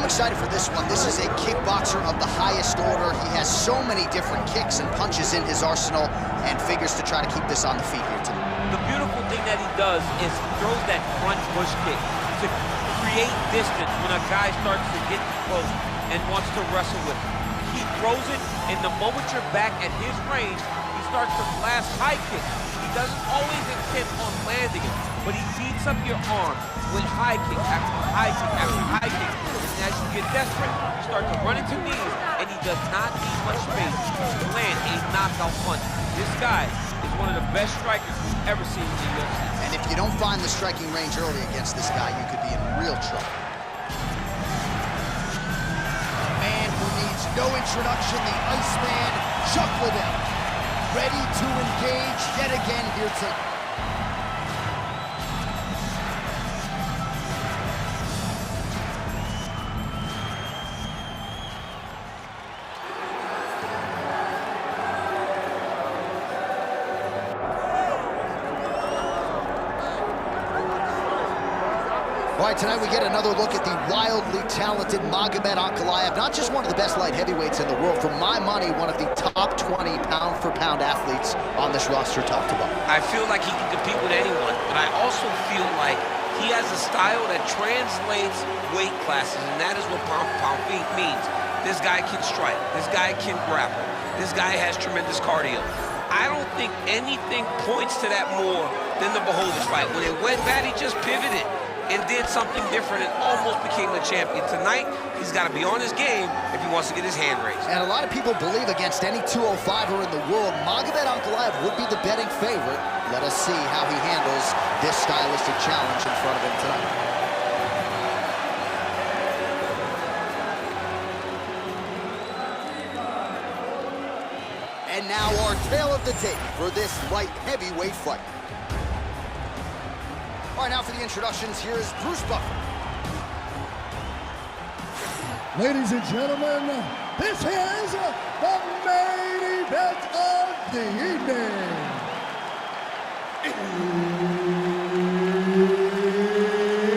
excited for this one. This is a kickboxer of the highest order. He has so many different kicks and punches in his arsenal and figures to try to keep this on the feet here tonight. The beautiful thing that he does is he throws that front push kick to create distance when a guy starts to get close and wants to wrestle with him. He throws it, and the moment you're back at his range, he starts to blast high kicks. He doesn't always intend on landing it, but he beats up your arm with high kick after high kick after high kick. And as you get desperate, you start to run into knees, and he does not need much space to land a knockout punch. This guy is one of the best strikers we've ever seen in the UFC. And if you don't find the striking range early against this guy, you could be in real trouble. A man who needs no introduction, the Iceman, Chuck Liddell. Ready to engage yet again here tonight. All right, tonight we get another look at the wildly talented Magomed Ankalaev, not just one of the best light heavyweights in the world, for my money, one of the top 20 pound-for-pound athletes on this roster, top to bottom. I feel like he can compete with anyone, but I also feel like he has a style that translates weight classes, and that is what pound-for-pound means. This guy can strike. This guy can grapple. This guy has tremendous cardio. I don't think anything points to that more than the Beholders fight. When it went bad, he just pivoted and did something different and almost became the champion. Tonight, he's got to be on his game if he wants to get his hand raised. And a lot of people believe against any 205er in the world, Magomed Ankalaev would be the betting favorite. Let us see how he handles this stylistic challenge in front of him tonight. And now our tale of the tape for this light heavyweight fight. All right, now for the introductions, here is Bruce Buffer. Ladies and gentlemen, this is the main event of the evening.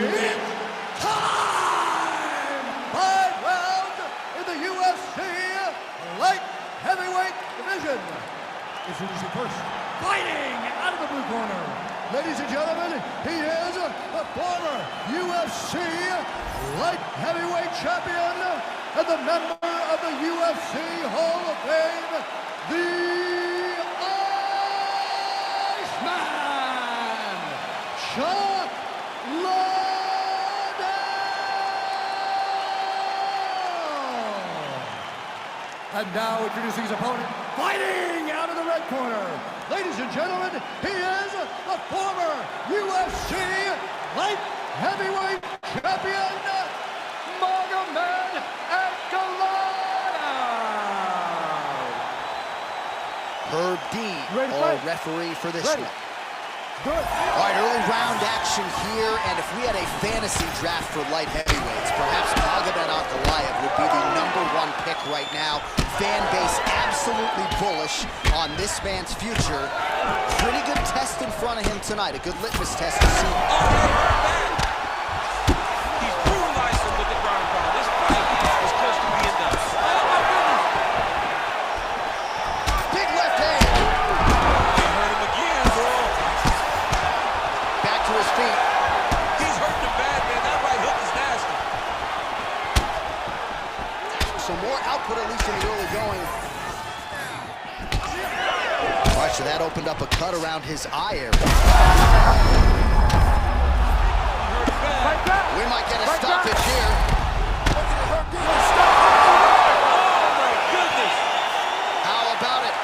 It's time! 5 rounds in the UFC light heavyweight division. Introducing first, fighting out of the blue corner. Ladies and gentlemen, he is the former UFC light heavyweight champion and the member of the UFC Hall of Fame, the Iceman, Chuck Liddell. And now introducing his opponent, fighting out of the red corner. Ladies and gentlemen, he is the former UFC light heavyweight champion, Magomed Ankalaev. Herb Dean, our referee for this one. Good. All right, early round action here, and if we had a fantasy draft for light heavyweights, perhaps Magomed Ankalaev would be the #1 pick right now. Fan base absolutely bullish on this man's future. Pretty good test in front of him tonight, a good litmus test to see. He's brutalized him with the ground pound. This fight is close to being done. Big left hand. Hurt him again, bro. Back to his feet. He's hurting him bad, man. That right hook is nasty. Some more output, at least in the early going. All right, so that opened up a cut around his eye area. We might get a stoppage here. Oh, my goodness. How about it?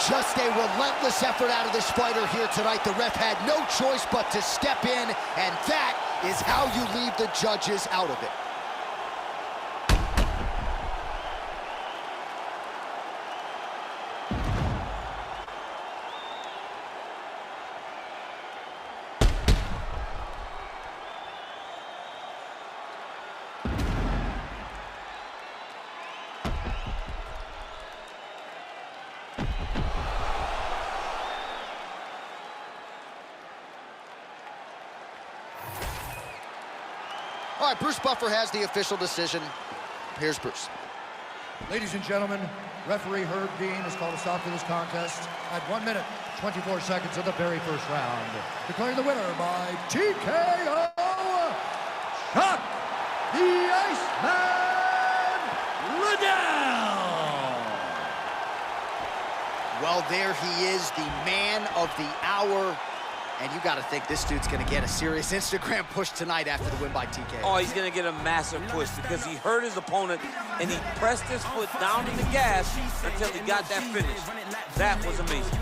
Just a relentless effort out of this fighter here tonight. The ref had no choice but to step in, and that is how you leave the judges out of it. All All right, Bruce Buffer has the official decision. Here's Bruce. Ladies and gentlemen, referee Herb Dean has called a stop to this contest at 1 minute, 24 seconds of the very first round. Declaring the winner by TKO, Chuck the Iceman Liddell. Well, there he is, the man of the hour. And you got to think this dude's going to get a serious Instagram push tonight after the win by TKO. Oh, he's going to get a massive push because he hurt his opponent and he pressed his foot down in the gas until he got that finish. That was amazing.